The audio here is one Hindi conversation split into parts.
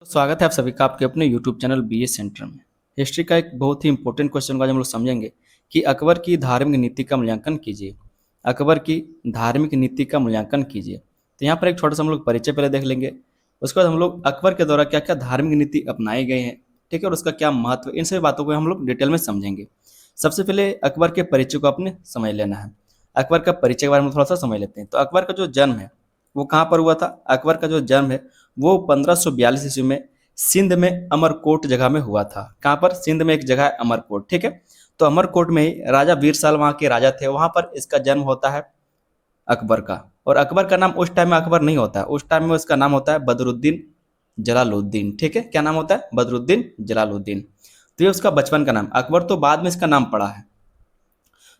स्वागत है आप सभी का आपके अपने यूट्यूब चैनल बीए सेंटर में। हिस्ट्री का एक बहुत ही इंपॉर्टेंट क्वेश्चन का आज हम लोग समझेंगे कि अकबर की धार्मिक नीति का मूल्यांकन कीजिए। अकबर की धार्मिक नीति का मूल्यांकन कीजिए। तो यहाँ पर एक छोटा सा हम लोग परिचय पहले देख लेंगे। उसके बाद हम लोग अकबर के द्वारा क्या क्या धार्मिक नीति अपनाई गई हैं, ठीक है, और उसका क्या महत्व, इन सभी बातों को हम लोग डिटेल में समझेंगे। सबसे पहले अकबर के परिचय को अपने समझ लेना है। अकबर का परिचय के बारे में थोड़ा सा समझ लेते हैं। तो अकबर का जो जन्म है वो कहाँ पर हुआ था? अकबर का जो जन्म है वो 1542 ईस्वी में सिंध में अमरकोट जगह में हुआ था। कहाँ पर? सिंध में एक जगह है अमरकोट, ठीक है। तो अमरकोट में ही राजा वीरसाल वहाँ के राजा थे, वहाँ पर इसका जन्म होता है अकबर का। और अकबर का नाम उस टाइम में अकबर नहीं होता है, उस टाइम में इसका नाम होता है बदरुद्दीन जलालुद्दीन, ठीक है। क्या नाम होता है? बदरुद्दीन जलालुद्दीन। तो ये उसका बचपन का नाम। अकबर तो बाद में इसका नाम पड़ा है।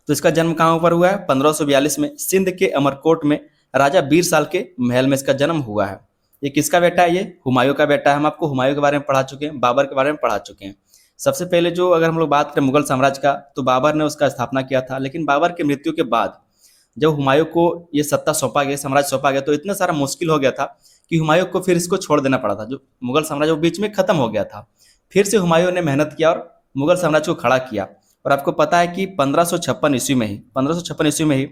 तो इसका जन्म कहाँ पर हुआ है? 1542 में सिंध के अमरकोट में राजा बीरसाल के महल में इसका जन्म हुआ है। ये किसका बेटा है? ये हुमायूं का बेटा है। हम आपको हुमायूं के बारे में पढ़ा चुके हैं, बाबर के बारे में पढ़ा चुके हैं। सबसे पहले जो अगर हम लोग बात करें मुगल साम्राज्य का, तो बाबर ने उसका स्थापना किया था। लेकिन बाबर की मृत्यु के बाद जब हुमायूं को ये सत्ता सौंपा गया, साम्राज्य सौंपा गया, तो इतना सारा मुश्किल हो गया था कि हुमायूं को फिर इसको छोड़ देना पड़ा था। जो मुगल साम्राज्य वो बीच में खत्म हो गया था। फिर से हुमायूं ने मेहनत किया और मुगल साम्राज्य को खड़ा किया। और आपको पता है कि 1556 ईस्वी में ही 1556 ईस्वी में ही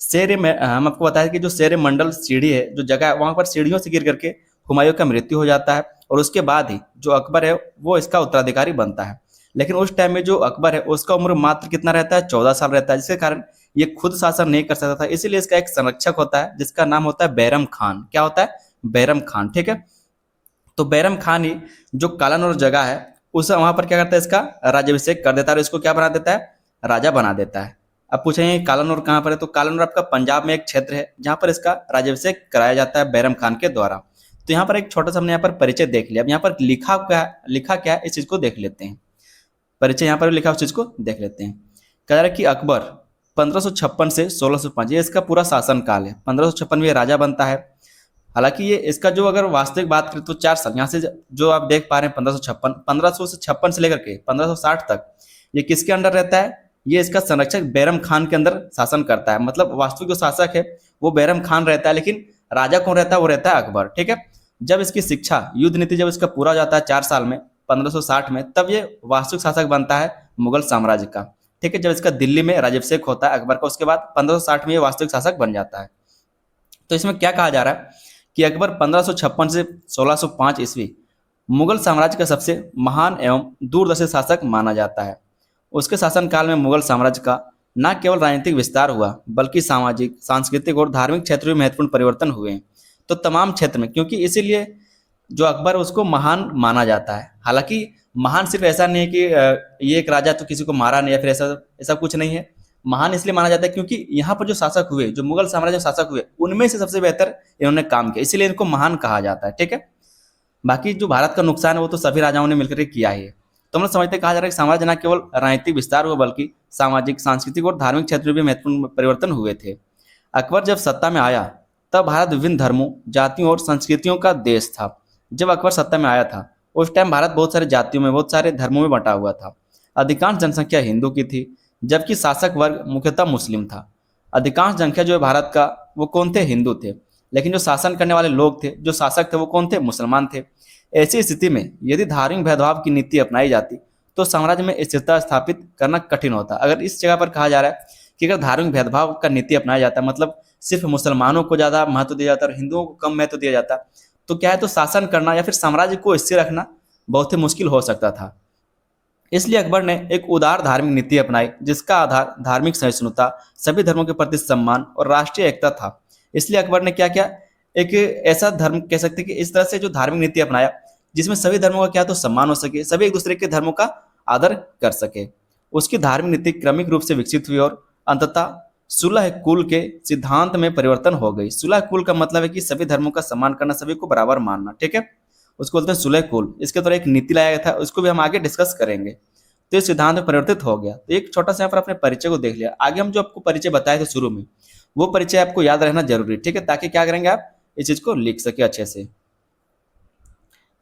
शेर में हम आपको बताया कि जो शेर मंडल सीढ़ी है, जो जगह है, वहां पर सीढ़ियों से गिर करके हुमायूं का मृत्यु हो जाता है। और उसके बाद ही जो अकबर है वो इसका उत्तराधिकारी बनता है। लेकिन उस टाइम में जो अकबर है उसका उम्र मात्र कितना रहता है? 14 साल रहता है, जिसके कारण ये खुद शासन नहीं कर सकता था। इसीलिए इसका एक संरक्षक होता है जिसका नाम होता है बैरम खान। क्या होता है? बैरम खान, ठीक है। तो बैरम खान ही जो कालानौर जगह है उस वहां पर क्या करता है? इसका राज्याभिषेक कर देता है और इसको क्या बना देता है? राजा बना देता है। अब पूछेंगे कालानौर कहाँ पर है? तो कालानौर आपका पंजाब में एक क्षेत्र है जहां पर इसका राज्याभिषेक कराया जाता है बैरम खान के द्वारा। तो यहाँ पर एक छोटा सा हमने यहाँ पर परिचय देख लिया। अब यहाँ पर लिखा क्या है इस चीज को देख लेते हैं। परिचय यहाँ पर लिखा उस चीज को देख लेते हैं। कह रहा है कि अकबर 1556 से 1605 ये इसका पूरा शासन काल है। 1556 में ये राजा बनता है। हालांकि ये इसका जो अगर वास्तविक बात करें तो 4 साल, यहाँ से जो आप देख पा रहे हैं 1556 से लेकर के 1560 तक ये किसके अंडर रहता है? ये इसका संरक्षक बैरम खान के अंदर शासन करता है। मतलब वास्तविक जो शासक है वो बैरम खान रहता है, लेकिन राजा कौन रहता है? वो रहता है अकबर, ठीक है। जब इसकी शिक्षा युद्ध नीति जब इसका पूरा हो जाता है 4 साल में 1560 में, तब ये वास्तविक शासक बनता है मुगल साम्राज्य का, ठीक है। जब इसका दिल्ली में राज्याभिषेक होता है अकबर का, उसके बाद 1560 में ये वास्तविक शासक बन जाता है। तो इसमें क्या कहा जा रहा है कि अकबर 1556 से 1605 ईस्वी मुगल साम्राज्य का सबसे महान एवं दूरदर्शी शासक माना जाता है। उसके शासनकाल में मुगल साम्राज्य का न केवल राजनीतिक विस्तार हुआ बल्कि सामाजिक, सांस्कृतिक और धार्मिक क्षेत्रों में महत्वपूर्ण परिवर्तन हुए। तो तमाम क्षेत्र में, क्योंकि इसीलिए जो अकबर है उसको महान माना जाता है। हालांकि महान सिर्फ ऐसा नहीं है कि ये एक राजा तो किसी को मारा नहीं, या फिर ऐसा ऐसा कुछ नहीं है। महान इसलिए माना जाता है क्योंकि यहाँ पर जो शासक हुए, जो मुगल साम्राज्य शासक हुए, उनमें से सबसे बेहतर इन्होंने काम किया, इसीलिए इनको महान कहा जाता है, ठीक है। बाकी जो भारत का नुकसान है वो तो सभी राजाओं ने मिलकर के किया ही है। तो हम लोग समझते कहा जा रहा है कि साम्राज्य न केवल राजनीतिक विस्तार हुआ बल्कि सामाजिक, सांस्कृतिक और धार्मिक क्षेत्र में भी महत्वपूर्ण परिवर्तन हुए थे। अकबर जब सत्ता में आया तब भारत विभिन्न धर्मों, जातियों और संस्कृतियों का देश था। जब अकबर सत्ता में आया था उस टाइम भारत बहुत सारे जातियों में, बहुत सारे धर्मों में बंटा हुआ था। अधिकांश जनसंख्या हिंदू की थी जबकि शासक वर्ग मुख्यतः मुस्लिम था। अधिकांश जनसंख्या जो है भारत का वो कौन थे? हिंदू थे। लेकिन जो शासन करने वाले लोग थे, जो शासक थे, वो कौन थे? मुसलमान थे। ऐसी स्थिति में यदि धार्मिक भेदभाव की नीति अपनाई जाती तो साम्राज्य में स्थिरता स्थापित करना कठिन होता। अगर इस जगह पर कहा जा रहा है कि अगर धार्मिक भेदभाव का नीति अपनाया जाता, मतलब सिर्फ मुसलमानों को ज्यादा महत्व दिया जाता और हिंदुओं को कम महत्व दिया जाता, तो क्या है, तो शासन करना या फिर साम्राज्य को स्थिर रखना बहुत ही मुश्किल हो सकता था। इसलिए अकबर ने एक उदार धार्मिक नीति अपनाई जिसका आधार धार्मिक सहिष्णुता, सभी धर्मों के प्रति सम्मान और राष्ट्रीय एकता था। इसलिए अकबर ने क्या किया? एक ऐसा धर्म कह सकते हैं कि इस तरह से जो धार्मिक नीति अपनाया जिसमें सभी धर्मों का क्या तो सम्मान हो सके, सभी एक दूसरे के धर्मों का आदर कर सके। उसकी धार्मिक नीति क्रमिक रूप से विकसित हुई और अंततः सुलह कुल के सिद्धांत में परिवर्तन हो गई। सुलह कुल का मतलब है कि सभी धर्मों का सम्मान करना, सभी को बराबर मानना, ठीक है। उसको बोलते हैं सुलह कुल। इसके द्वारा एक नीति लाया गया था, उसको भी हम आगे डिस्कस करेंगे। तो इस सिद्धांत में परिवर्तित हो गया। तो एक छोटा सा यहाँ पर अपने परिचय को देख लिया। आगे हम जो आपको परिचय बताए थे शुरू में, वो परिचय आपको याद रहना जरूरी, ठीक है, ताकि क्या करेंगे आप इस चीज को लिख सके अच्छे से।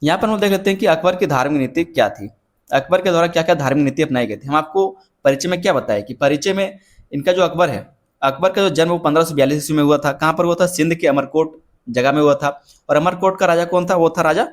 यहाँ पर हम देख लेते हैं कि अकबर की धार्मिक नीति क्या थी, अकबर के द्वारा क्या क्या धार्मिक नीति अपनाई गई थी। हम आपको परिचय में क्या बताया कि परिचय में इनका जो अकबर है, अकबर का जो जन्म वो 1542 ईस्वी में हुआ था। कहाँ पर हुआ था? सिंध के अमरकोट जगह में हुआ था। और अमरकोट का राजा कौन था? वो था राजा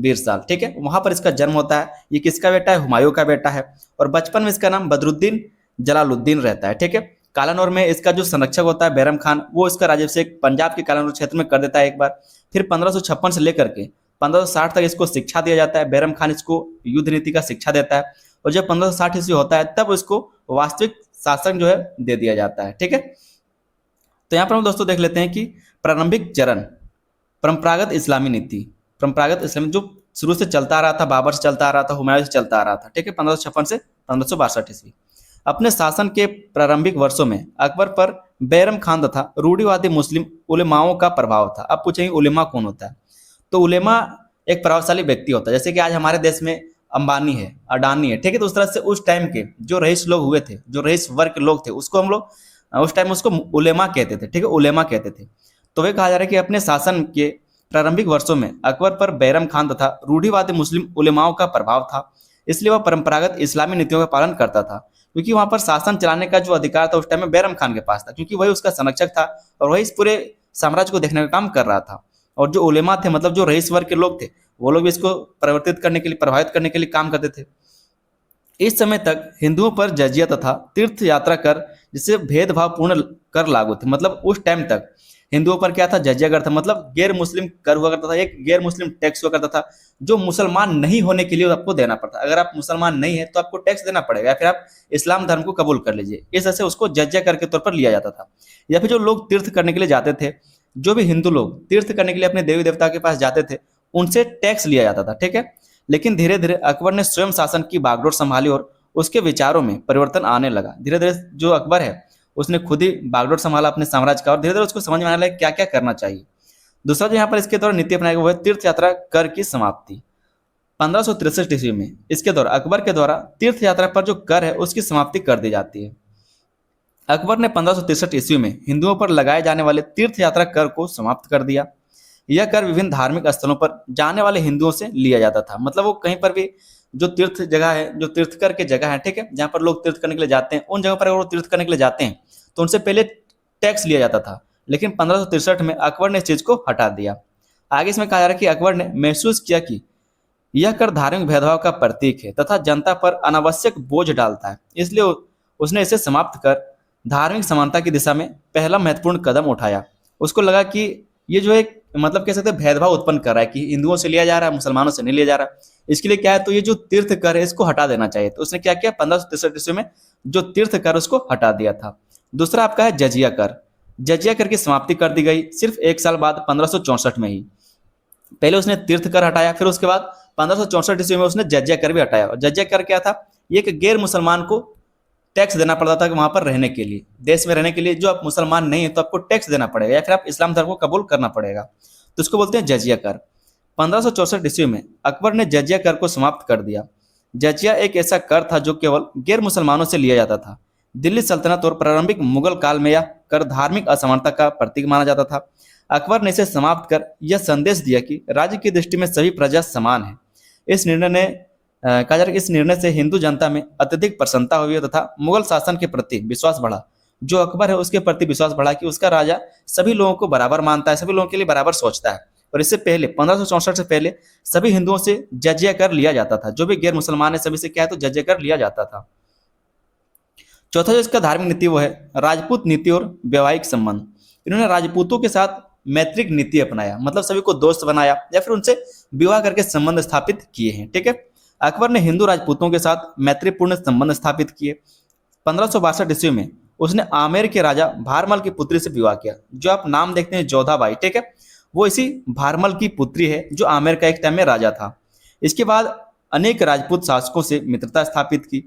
बीरसाल, ठीक है, वहां पर इसका जन्म होता है। ये किसका बेटा है? हुमायूं का बेटा है। और बचपन में इसका नाम बदरुद्दीन जलालुद्दीन रहता है, ठीक है। कालानौर में इसका जो संरक्षक होता है बैरम खान, वो इसका राज्याभिषेक पंजाब के कालानौर क्षेत्र में कर देता है एक बार। फिर 1556 से लेकर के 1560 तक इसको शिक्षा दिया जाता है। बैरम खान इसको युद्ध नीति का शिक्षा देता है। और जब 1560 ईस्वी होता है तब इसको वास्तविक शासन जो है दे दिया जाता है, ठीक है। तो यहाँ पर हम दोस्तों देख लेते हैं कि प्रारंभिक चरण, परंपरागत इस्लामी नीति। परंपरागत इस्लामी जो शुरू से चलता आ रहा था, बाबर से चलता आ रहा था, हुमायूं से चलता आ रहा था, ठीक है, 1556 से 1562 ईस्वी। अपने शासन के प्रारंभिक वर्षों में अकबर पर बैरम खान तथा रूढ़िवादी मुस्लिम उलेमाओं का प्रभाव था। अब पूछेंगे उलेमा कौन होता है? तो उलेमा एक प्रभावशाली व्यक्ति होता है, जैसे कि आज हमारे देश में अंबानी है, अडानी है, ठीक है। तो उस तरह से उस टाइम के जो रईस लोग हुए थे, जो रईस वर्ग के लोग थे, उसको हम लोग उस टाइम उसको उलेमा कहते थे, ठीक है, उलेमा कहते थे। तो वे कहा जा रहा है कि अपने शासन के प्रारंभिक वर्षों में अकबर पर बैरम खान तथा रूढ़िवादी मुस्लिम उलेमाओं का प्रभाव था, इसलिए वह परंपरागत इस्लामी नीतियों का पालन करता था। क्योंकि वहां पर शासन चलाने का जो अधिकार था उस टाइम में बैरम खान के पास था, क्योंकि वही उसका संरक्षक था और वही इस पूरे साम्राज्य को देखने का काम कर रहा था। और जो उलेमा थे, मतलब जो रईस वर्ग के लोग थे, वो लोग भी इसको परिवर्तित करने के लिए, प्रभावित करने के लिए काम करते थे। इस समय तक हिंदुओं पर जजिया तथा तीर्थ यात्रा कर, जिससे भेदभाव पूर्ण कर लागू थे। मतलब उस टाइम तक हिंदुओं पर क्या था? जजिया कर था, मतलब गैर मुस्लिम कर हुआ करता था, एक गैर मुस्लिम टैक्स हुआ करता था, जो मुसलमान नहीं होने के लिए आपको देना पड़ता। अगर आप मुसलमान नहीं है तो आपको टैक्स देना पड़ेगा, या फिर आप इस्लाम धर्म को कबूल कर लीजिए। इस तरह से उसको जजिया कर के तौर पर लिया जाता था। या फिर जो लोग तीर्थ करने के लिए जाते थे, जो भी हिंदू लोग तीर्थ करने के लिए अपने देवी देवता के पास जाते थे, उनसे टैक्स लिया जाता था, ठीक है। लेकिन धीरे धीरे अकबर ने स्वयं शासन की बागडोर संभाली और उसके विचारों में परिवर्तन आने लगा। धीरे धीरे जो अकबर है उसने खुद ही बागडोर संभाला अपने साम्राज्य का, और धीरे धीरे उसको समझ में आने लगा क्या क्या करना चाहिए। दूसरा जो यहाँ पर इसके द्वारा नीति अपनाया गया वो है तीर्थ यात्रा कर की समाप्ति। 1563 ईस्वी में इसके द्वारा, अकबर के द्वारा तीर्थ यात्रा पर जो कर है उसकी समाप्ति कर दी जाती है। अकबर ने 1563 ईस्वी में हिंदुओं पर लगाए जाने वाले तीर्थ यात्रा कर को समाप्त कर दिया। यह कर विभिन्न धार्मिक स्थलों पर जाने वाले हिंदुओं से लिया जाता था। मतलब वो कहीं पर भी जो तीर्थ जगह है, जो तीर्थकर के जगह है, ठीक है, जहां पर लोग तीर्थ करने के लिए जाते हैं, उन जगह पर अगर वो तीर्थ करने के लिए जाते हैं तो उनसे पहले टैक्स लिया जाता था। लेकिन 1563 में अकबर ने इस चीज को हटा दिया। आगे इसमें कहा जा रहा है कि अकबर ने महसूस किया कि यह कर धार्मिक भेदभाव का प्रतीक है तथा जनता पर अनावश्यक बोझ डालता है, इसलिए उसने इसे समाप्त कर धार्मिक समानता की दिशा में पहला महत्वपूर्ण कदम उठाया। उसको लगा कि ये जो एक, मतलब कह सकते हैं, भेदभाव उत्पन्न कर रहा है कि हिंदुओं से लिया जा रहा है, मुसलमानों से नहीं लिया जा रहा। इसके लिए क्या है, तो ये जो तीर्थ कर है इसको हटा देना चाहिए। तो उसने क्या किया, 1563 ईस्वी में जो तीर्थ कर उसको हटा दिया था। दूसरा आपका है जजिया कर। जजिया कर की समाप्ति कर दी गई सिर्फ एक साल बाद, 1564 में ही। पहले उसने तीर्थ कर हटाया, फिर उसके बाद 1564 ईस्वी में उसने जजिया कर भी हटाया। और जजिया कर क्या था? ये एक गैर मुसलमान को टैक्स देना पड़ता था कि वहां पर रहने के लिए, देश में रहने के लिए जो आप मुसलमान नहीं है तो आपको टैक्स देना पड़ेगा, या फिर आप इस्लाम धर्म को कबूल करना पड़ेगा। तो इसको बोलते हैं जजिया कर। 1564 ईस्वी में अकबर ने जजिया कर को समाप्त कर दिया। जजिया एक ऐसा कर था जो केवल गैर मुसलमानों से लिया जाता था। दिल्ली सल्तनत और प्रारंभिक मुगल काल में यह कर धार्मिक असमानता का प्रतीक माना जाता था। अकबर ने इसे समाप्त कर यह संदेश दिया कि राज्य की दृष्टि में सभी प्रजा समान है। इस निर्णय ने कहा जा रहा है, इस निर्णय से हिंदू जनता में अत्यधिक प्रसन्नता हुई तथा मुगल शासन के प्रति विश्वास बढ़ा। जो अकबर है उसके प्रति विश्वास बढ़ा कि उसका राजा सभी लोगों को बराबर मानता है, सभी लोगों के लिए बराबर सोचता है। और इससे पहले 1564 से पहले सभी हिंदुओं से जजिया कर लिया जाता था। जो भी गैर मुसलमान है सभी से क्या है, तो जजिया कर लिया जाता था। चौथा जो इसका धार्मिक नीति वो है राजपूत नीति और वैवाहिक संबंध। इन्होंने राजपूतों के साथ मैत्रिक नीति अपनाया, मतलब सभी को दोस्त बनाया या फिर उनसे विवाह करके संबंध स्थापित किए हैं, ठीक है। अकबर ने हिंदू राजपूतों के साथ मैत्रीपूर्ण संबंध स्थापित किए। 1562 ईस्वी में उसने आमेर के राजा भारमल की पुत्री से विवाह किया। जो आप नाम देखते हैं जोधाबाई, ठीक है, वो इसी भारमल की पुत्री है जो आमेर का एक टाइम में राजा था। इसके बाद अनेक राजपूत शासकों से मित्रता स्थापित की।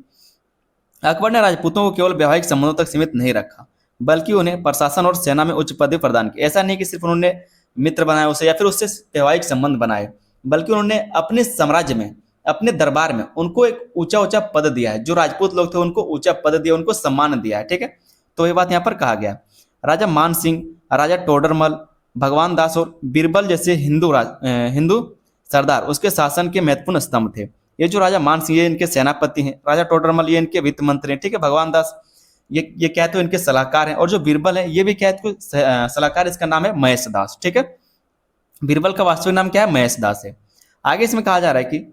अकबर ने राजपूतों को केवल वैवाहिक संबंधों तक सीमित नहीं रखा, बल्कि उन्हें प्रशासन और सेना में उच्च पद प्रदान किए। ऐसा नहीं कि सिर्फ उन्होंने मित्र बनाए उसे या फिर उससे वैवाहिक संबंध बनाए, बल्कि उन्होंने अपने साम्राज्य में, अपने दरबार में उनको एक ऊंचा ऊंचा पद दिया है। जो राजपूत लोग थे उनको ऊंचा पद दिया, उनको सम्मान दिया है, ठीक है। तो ये बात यहाँ पर कहा गया। राजा मान सिंह, राजा टोडरमल, भगवान दास और बीरबल जैसे हिंदू सरदार उसके शासन के महत्वपूर्ण स्तंभ थे। ये जो राजा मान सिंह ये इनके सेनापति हैं, राजा टोडरमल ये इनके वित्त मंत्री हैं, ठीक है। भगवान दास ये क्या है, तो इनके सलाहकार हैं। और जो बीरबल है ये भी क्या है, तो सलाहकार, इसका नाम है महेश दास, ठीक है। बीरबल का वास्तविक नाम क्या है, महेश दास है। आगे इसमें कहा जा रहा है कि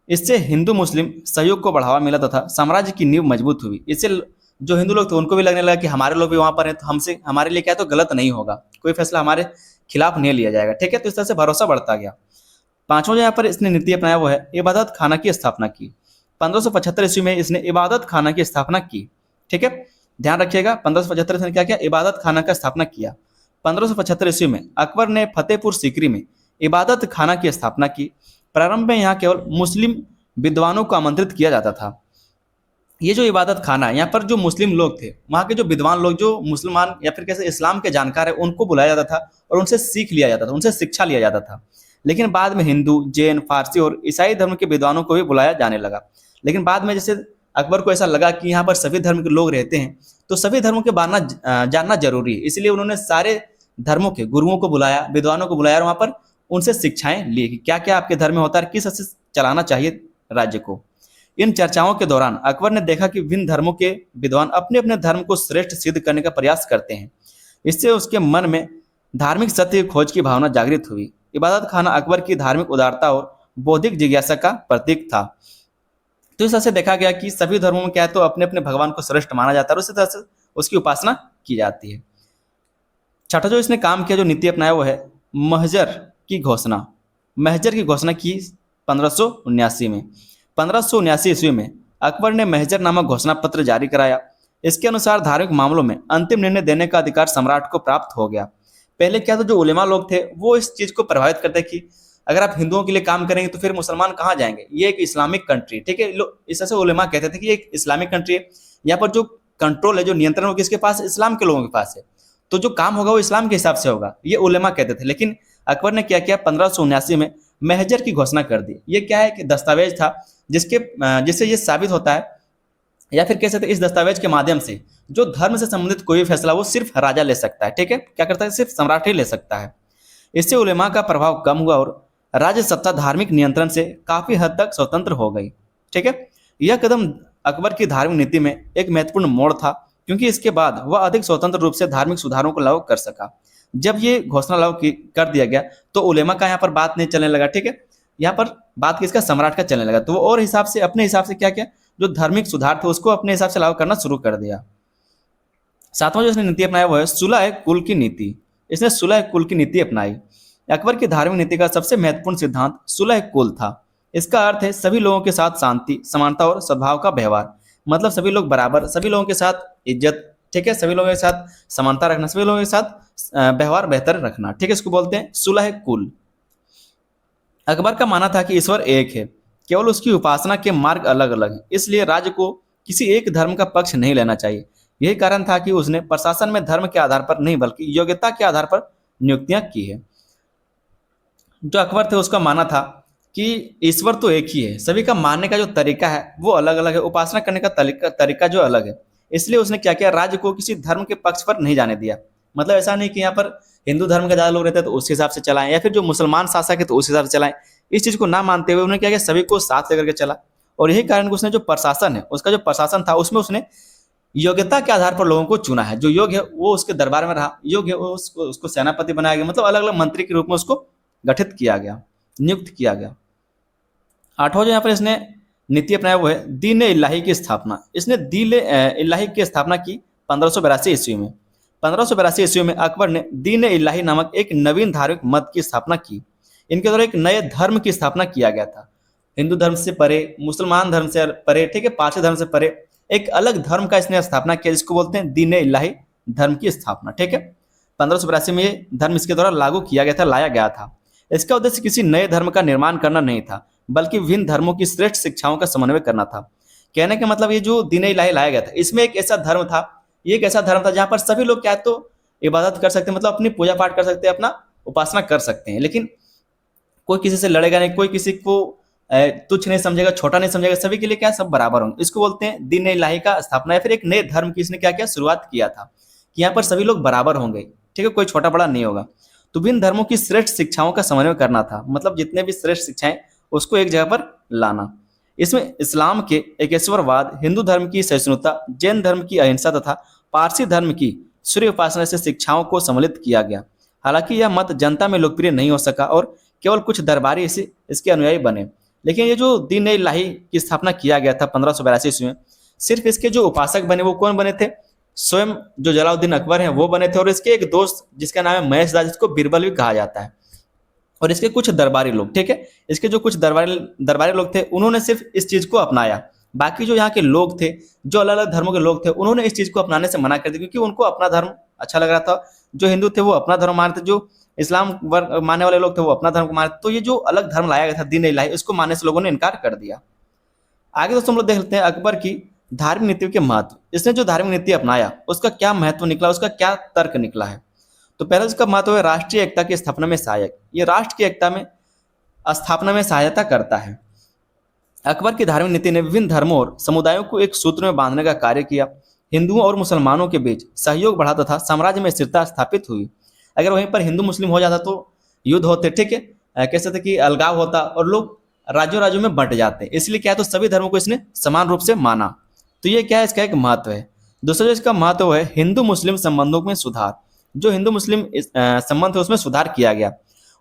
इससे हिंदू मुस्लिम सहयोग को बढ़ावा मिला तथा साम्राज्य की नींव मजबूत हुई। इससे जो हिंदू लोग थे उनको भी लगने लगा कि हमारे लोग भी वहां पर हैं तो हमसे हमारे लिए क्या है तो गलत नहीं होगा, कोई फैसला हमारे खिलाफ नहीं लिया जाएगा। ठीक है, तो इस तरह से भरोसा बढ़ता गया। पांचवा जो यहाँ पर इसने नीति अपनाया वो है इबादत खाना की स्थापना की। 1575 ईस्वी में इसने इबादत खाना की स्थापना की। ठीक है, ध्यान रखिएगा 1575 इसने क्या किया, इबादत खाना का स्थापना किया। 1575 ईस्वी में अकबर ने फतेहपुर सीकरी में इबादत खाना की स्थापना की। प्रारंभ में यहाँ केवल मुस्लिम विद्वानों को आमंत्रित किया जाता था। ये जो इबादत खाना है यहाँ पर जो मुस्लिम लोग थे, वहाँ के जो विद्वान लोग, जो मुसलमान या फिर कैसे इस्लाम के जानकार है, उनको बुलाया जाता था और उनसे सीख लिया जाता था, उनसे शिक्षा लिया जाता था। लेकिन बाद में हिंदू, जैन, फारसी और ईसाई धर्म के विद्वानों को भी बुलाया जाने लगा। लेकिन बाद में जैसे अकबर को ऐसा लगा कि यहाँ पर सभी धर्म के लोग रहते हैं तो सभी धर्मों के जानना जरूरी है, इसलिए उन्होंने सारे धर्मों के गुरुओं को बुलाया, विद्वानों को बुलाया और वहाँ पर उनसे शिक्षाएं ली कि क्या क्या आपके धर्म में होता है, किस तरह से चलाना चाहिए राज्य को। इन चर्चाओं के दौरान अकबर ने देखा कि विभिन्न धर्मों के विद्वान अपने अपने धर्म को श्रेष्ठ सिद्ध करने का प्रयास करते हैं। इससे उसके मन में धार्मिक सत्य की खोज की भावना जागृत हुई। इबादत खाना अकबर की धार्मिक उदारता और बौद्धिक जिज्ञासा का प्रतीक था। तो इस तरह से देखा गया कि सभी धर्मों में क्या है तो अपने अपने भगवान को श्रेष्ठ माना जाता है और उसी तरह से उसकी उपासना की जाती है। छठा जो इसने काम किया, जो नीति अपनाया, वो है महजर की घोषणा। महजर की घोषणा की 1579 में। 1579 ईस्वी में अकबर ने महजर नामक घोषणा पत्र जारी कराया। इसके अनुसार धार्मिक मामलों में अंतिम निर्णय देने का अधिकार सम्राट को प्राप्त हो गया। पहले क्या था, जो उलेमा लोग थे वो इस चीज को प्रभावित करते कि अगर आप हिंदुओं के लिए काम करेंगे तो फिर मुसलमान कहाँ जाएंगे, ये एक इस्लामिक कंट्री। ठीक है, इस तरह से उलेमा कहते थे कि ये एक इस्लामिक कंट्री है, यहाँ पर जो कंट्रोल है, जो नियंत्रण हो किसके पास, इस्लाम के लोगों के पास है, तो जो काम होगा वो इस्लाम के हिसाब से होगा, ये उलेमा कहते थे। लेकिन अकबर ने क्या किया, 1579 में महजर की घोषणा कर दी। ये क्या है कि दस्तावेज था जिससे ये साबित होता है, या फिर कह सकते इस दस्तावेज के माध्यम से जो धर्म से संबंधित कोई भी फैसला वो सिर्फ राजा ले सकता है। ठीक है, क्या करता है, सिर्फ सम्राट ही ले सकता है। इससे उलेमा का प्रभाव कम हुआ और राज्य सत्ता धार्मिक नियंत्रण से काफी हद तक स्वतंत्र हो गई। ठीक है, यह कदम अकबर की धार्मिक नीति में एक महत्वपूर्ण मोड़ था, क्योंकि इसके बाद वह अधिक स्वतंत्र रूप से धार्मिक सुधारों को लागू कर सका। जब ये घोषणा लागू कर दिया गया तो उलेमा का यहाँ पर बात नहीं चलने लगा। ठीक है, यहाँ पर बात किसका, सम्राट का चलने लगा। तो वो और हिसाब से अपने हिसाब से क्या किया, जो धार्मिक सुधार थे उसको अपने हिसाब से लागू करना शुरू कर दिया। सातवां जो इसने नीति अपनाया वो है सुलह कुल की नीति। इसने सुलह कुल की नीति अपनाई। अकबर की धार्मिक नीति का सबसे महत्वपूर्ण सिद्धांत सुलह कुल था। इसका अर्थ है सभी लोगों के साथ शांति, समानता और सद्भाव का व्यवहार। मतलब सभी लोग बराबर, सभी लोगों के साथ इज्जत, ठीक है, सभी लोगों के साथ समानता रखना, सभी लोगों के साथ व्यवहार बेहतर रखना। ठीक है, इसको बोलते हैं सुलह कुल। अकबर का मानना था कि ईश्वर एक है, केवल उसकी उपासना के मार्ग अलग अलग हैं, इसलिए राज्य को किसी एक धर्म का पक्ष नहीं लेना चाहिए। यही कारण था कि उसने प्रशासन में धर्म के आधार पर नहीं बल्कि योग्यता के आधार पर नियुक्तियां की है। जो अकबर थे उसका मानना था कि ईश्वर तो एक ही है, सभी का मानने का जो तरीका है वो अलग अलग है, उपासना करने का तरीका जो अलग है। इसलिए उसने क्या किया, राज्य को किसी धर्म के पक्ष पर नहीं जाने दिया। मतलब ऐसा नहीं कि यहाँ पर हिंदू धर्म के ज्यादा लोग रहते हैं तो उस हिसाब से चलाएं, या फिर जो मुसलमान शासक है तो उस हिसाब से चलाएं। इस चीज को ना मानते हुए उन्होंने क्या किया, सभी को साथ लेकर के चला। और यही कारण उसने जो प्रशासन है, उसका जो प्रशासन था उसमें उसने योग्यता के आधार पर लोगों को चुना है। जो योग्य है वो उसके दरबार में रहा, योग्य है वो उसको सेनापति बनाया गया, मतलब अलग अलग मंत्री के रूप में उसको गठित किया गया, नियुक्त किया गया। आठवां जो यहाँ पर इसने नीति अपनाया वो है दीन इलाही की स्थापना। इसने दीन इलाही की स्थापना की 1582 ईस्वी में। 1582 ईस्वी में अकबर ने दीन इलाही नामक एक नवीन धार्मिक मत की स्थापना की। इनके द्वारा एक नए धर्म की स्थापना किया गया था। हिंदू धर्म से परे, मुसलमान धर्म से परे, ठीक है, पारसी धर्म से परे एक अलग धर्म का इसने स्थापना किया, जिसको बोलते हैं दीन इलाही धर्म की स्थापना। ठीक है, 1582 में ये धर्म इसके द्वारा लागू किया गया था, लाया गया था। इसका उद्देश्य किसी नए धर्म का निर्माण करना नहीं था, बल्कि विभिन्न धर्मों की श्रेष्ठ शिक्षाओं का समन्वय करना था। कहने का मतलब ये जो दीन इलाही लाया गया था, इसमें एक ऐसा धर्म था, ये एक ऐसा धर्म था जहां पर सभी लोग क्या तो इबादत कर सकते हैं, मतलब अपनी पूजा पाठ कर सकते हैं, अपना उपासना कर सकते हैं। लेकिन कोई किसी से लड़ेगा नहीं, कोई किसी को तुच्छ नहीं समझेगा, छोटा नहीं समझेगा, सभी के लिए क्या सब बराबर होंगे। इसको बोलते हैं दीन इलाही का स्थापना, या फिर एक नए धर्म की इसने क्या किया, शुरुआत किया था कि यहाँ पर सभी लोग बराबर होंगे। ठीक है, कोई छोटा बड़ा नहीं होगा। तो विभिन्न धर्मों की श्रेष्ठ शिक्षाओं का समन्वय करना था, मतलब जितने भी श्रेष्ठ शिक्षाएं उसको एक जगह पर लाना। इसमें इस्लाम के एकेश्वरवाद, हिंदू धर्म की सहिष्णुता, जैन धर्म की अहिंसा तथा पारसी धर्म की सूर्य उपासना से शिक्षाओं को सम्मिलित किया गया। हालांकि यह मत जनता में लोकप्रिय नहीं हो सका और केवल कुछ दरबारी इसके अनुयायी बने। लेकिन ये जो दीन ए इलाही की स्थापना किया गया था 1582 ईस्वी में, सिर्फ इसके जो उपासक बने वो कौन बने थे? स्वयं जो जलालुद्दीन अकबर हैं वो बने थे, और इसके एक दोस्त जिसका नाम है महेश दास, जिसको बीरबल भी कहा जाता है, और इसके कुछ दरबारी लोग। ठीक है, इसके जो कुछ दरबारी लोग थे उन्होंने सिर्फ इस चीज को अपनाया। बाकी जो यहाँ के लोग थे, जो अलग अलग धर्मों के लोग थे, उन्होंने इस चीज को अपनाने से मना कर दिया, क्योंकि उनको अपना धर्म अच्छा लग रहा था। जो हिंदू थे वो अपना धर्म मानते थे, जो इस्लाम मानने वाले लोग थे वो अपना धर्म को मानते। तो ये जो अलग धर्म लाया गया था दीन इलाही, उसको मानने से लोगों ने इनकार कर दिया। आगे दोस्तों हम लोग देख लेते हैं अकबर की धार्मिक नीतियों के महत्व। इसने जो धार्मिक नीति अपनाया उसका क्या महत्व निकला, उसका क्या तर्क निकला है। तो पहले उसका महत्व है राष्ट्रीय एकता की स्थापना में सहायक। ये राष्ट्र की एकता में स्थापना में सहायता करता है। अकबर की धार्मिक नीति ने विभिन्न धर्मों और समुदायों को एक सूत्र में बांधने का कार्य किया। हिंदुओं और मुसलमानों के बीच सहयोग बढ़ा तथा साम्राज्य में स्थिरता स्थापित हुई। अगर वहीं पर हिंदू मुस्लिम हो जाता तो युद्ध होते, ठीक है, कैसे थे कि अलगाव होता और लोग राज्यों राज्यों में बंट जाते। इसलिए क्या है, तो सभी धर्मों को इसने समान रूप से माना। तो ये क्या है, इसका एक महत्व है। दूसरा जो इसका महत्व है हिंदू मुस्लिम संबंधों में सुधार। जो हिंदू मुस्लिम संबंध है उसमें सुधार किया गया।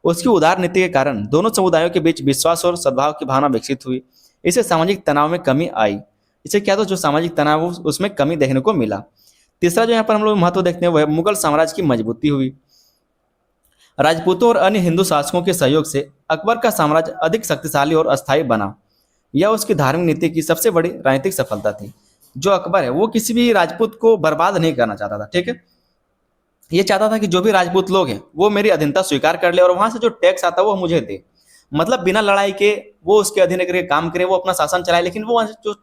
उसकी उदार नीति के कारण दोनों समुदायों के बीच विश्वास और सद्भाव की भावना विकसित हुई। इससे सामाजिक तनाव में कमी आई। इससे क्या, तो जो सामाजिक तनाव उसमें कमी देखने को मिला। तीसरा जो यहाँ पर हम लोग महत्व देखते हैं वो है मुगल साम्राज्य की मजबूती हुई। राजपूतों और अन्य हिंदू शासकों के सहयोग से अकबर का साम्राज्य अधिक शक्तिशाली और अस्थायी बना। यह उसकी धार्मिक नीति की सबसे बड़ी राजनीतिक सफलता थी। जो अकबर है वो किसी भी राजपूत को बर्बाद नहीं करना चाहता था। ठीक है, ये चाहता था कि जो भी राजपूत लोग हैं वो मेरी अधीनता स्वीकार कर ले और वहां से जो टैक्स आता है वो मुझे दे। मतलब बिना लड़ाई के वो उसके अधीन करके काम करे, वो अपना शासन चलाए, लेकिन वो वहां से जो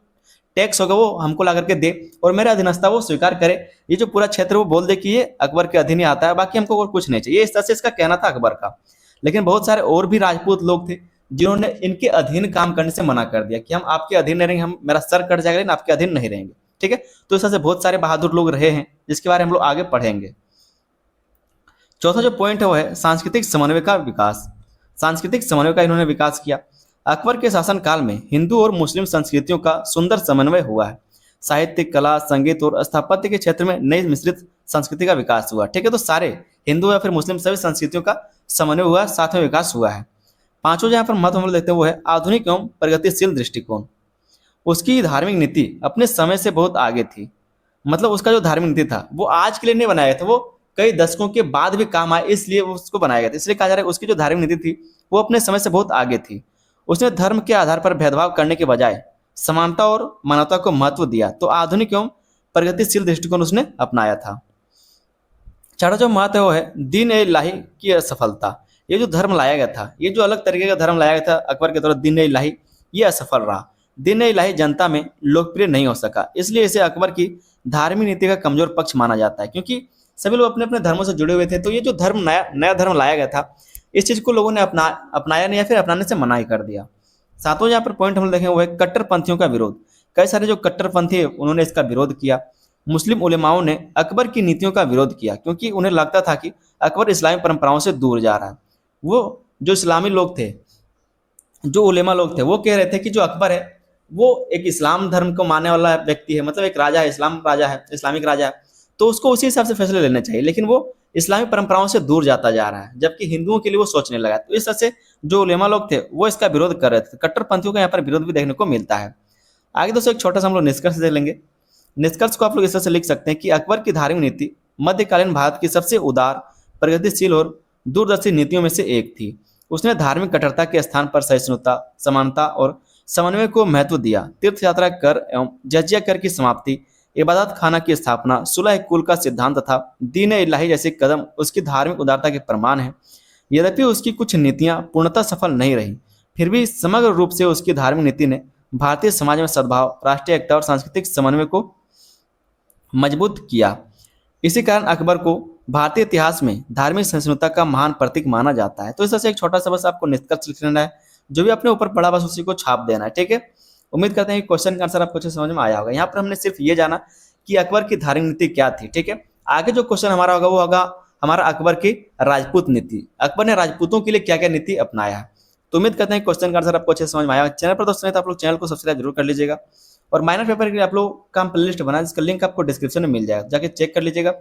टैक्स होगा वो हमको ला करके दे और मेरे अधीनस्था वो स्वीकार करे। ये जो पूरा क्षेत्र वो बोल दे कि ये अकबर के अधीन ही आता है, बाकी हमको और कुछ नहीं चाहिए। इस तरह से इसका कहना था अकबर का। लेकिन बहुत सारे और भी राजपूत लोग थे जिन्होंने इनके अधीन काम करने से मना कर दिया कि हम आपके अधीन नहीं रहेंगे, हम मेरा सर कट जाएगा लेकिन आपके अधीन नहीं रहेंगे। ठीक है, तो इस तरह से बहुत सारे बहादुर लोग रहे हैं जिसके बारे में हम लोग आगे पढ़ेंगे। चौथा जो पॉइंट है वो है सांस्कृतिक समन्वय का विकास। सांस्कृतिक समन्वय का इन्होंने विकास किया। अकबर के शासनकाल में हिंदू और मुस्लिम संस्कृतियों का सुंदर समन्वय हुआ है। साहित्य, कला, संगीत और स्थापत्य के क्षेत्र में नई मिश्रित संस्कृति का विकास हुआ। ठीक है, तो सारे हिंदू या फिर मुस्लिम सभी संस्कृतियों का समन्वय हुआ, साथ में विकास हुआ है। पांचों जहाँ पर महत्व हम लोग देखते हैं वो है आधुनिक एवं प्रगतिशील दृष्टिकोण। उसकी धार्मिक नीति अपने समय से बहुत आगे थी। मतलब उसका जो धार्मिक नीति था वो आज के लिए नहीं बनाया गया था, वो कई दशकों के बाद भी काम आए, इसलिए वो उसको बनाया गया था। इसलिए कहा जा रहा है उसकी जो धार्मिक नीति थी वो अपने समय से बहुत आगे थी। उसने धर्म के आधार पर भेदभाव करने के बजाय समानता और मानवता को महत्व दिया। तो आधुनिक एवं प्रगतिशील दृष्टिकोण उसने अपनाया था। चौथा जो महत्व है वो है दीन ए इलाही की असफलता। ये जो धर्म लाया गया था, ये जो अलग तरीके का धर्म लाया गया था अकबर के द्वारा, दीन ए इलाही, ये असफल रहा। दीन ए इलाही जनता में लोकप्रिय नहीं हो सका, इसलिए इसे अकबर की धार्मिक नीति का कमजोर पक्ष माना जाता है। क्योंकि सभी लोग अपने अपने धर्मों से जुड़े हुए थे, तो ये जो धर्म नया धर्म लाया गया था, इस चीज को लोगों ने अपनाया नहीं या फिर अपनाने से मना ही कर दिया। सातवां यहाँ पर पॉइंट हम देखें वो है कट्टरपंथियों का विरोध। कई सारे जो कट्टरपंथी है उन्होंने इसका विरोध किया। मुस्लिम उलेमाओं ने अकबर की नीतियों का विरोध किया क्योंकि उन्हें लगता था कि अकबर इस्लामी परंपराओं से दूर जा रहा है। वो जो इस्लामी लोग थे, जो उलेमा लोग थे, वो कह रहे थे कि जो अकबर है वो एक इस्लाम धर्म को मानने वाला व्यक्ति है, मतलब एक राजा है, इस्लाम राजा है, इस्लामिक राजा है, तो उसको उसी हिसाब से फैसले लेने चाहिए। लेकिन वो इस्लामी परंपराओं से दूर जाता जा रहा है, जबकि हिंदुओं के लिए वो सोचने लगा। तो इस तरह से जो उलेमा लोग थे वो इसका विरोध कर रहे थे। कट्टरपंथियों का यहाँ पर विरोध भी देखने को मिलता है। आगे दोस्तों एक छोटा सा हम लोग निष्कर्ष देख लेंगे। निष्कर्ष को आप लोग इस तरह से लिख सकते हैं कि अकबर की धार्मिक नीति मध्यकालीन भारत की सबसे उदार, प्रगतिशील और दूरदर्शी नीतियों में से एक थी। उसने धार्मिक कट्टरता के स्थान पर सहिष्णुता, समानता और समन्वय को महत्व दिया। तीर्थ यात्रा कर एवं जजिया कर की समाप्ति, इबादत खाना की स्थापना, सुलह कुल का सिद्धांत तथा दीन इलाही जैसे कदम उसकी धार्मिक उदारता के प्रमाण हैं। यद्यपि उसकी कुछ नीतियां पूर्णतः सफल नहीं रही, फिर भी समग्र रूप से उसकी धार्मिक नीति ने भारतीय समाज में सद्भाव, राष्ट्रीय एकता और सांस्कृतिक समन्वय को मजबूत किया। इसी कारण अकबर को भारतीय इतिहास में धार्मिक सहिष्णुता का महान प्रतीक माना जाता है। तो इस तरह से एक छोटा सा बस आपको निष्कर्ष लिख लेना है, जो भी अपने ऊपर पड़ा बस उसी को छाप देना है। ठीक है, उम्मीद करते हैं कि क्वेश्चन का आंसर आपको अच्छे समझ में आया होगा। यहाँ पर हमने सिर्फ ये जाना कि अकबर की धार्मिक नीति क्या थी। ठीक है, आगे जो क्वेश्चन हमारा होगा वो होगा हमारा अकबर की राजपूत नीति। अकबर ने राजपूतों के लिए क्या क्या नीति अपनाया है। तो उम्मीद करते हैं क्वेश्चन का आंसर आपको अच्छे समझ में आया। चैनल पर दोस्तों तो आप लोग चैनल को सब्सक्राइब जरूर कर लीजिएगा, और माइनर पेपर के लिए आप लोग का प्ले लिस्ट बना जिसका लिंक आपको डिस्क्रिप्शन में मिल जाएगा, जाके चेक कर लीजिएगा।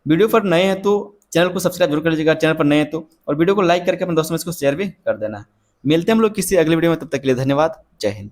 वीडियो पर नए हैं तो चैनल को सब्सक्राइब जरूर कर लीजिएगा चैनल पर नए हैं तो, और वीडियो को लाइक करके अपने दोस्तों में इसको शेयर भी कर देना। मिलते हैं हम लोग किसी अगले वीडियो में, तब तक के लिए धन्यवाद। जय हिंद।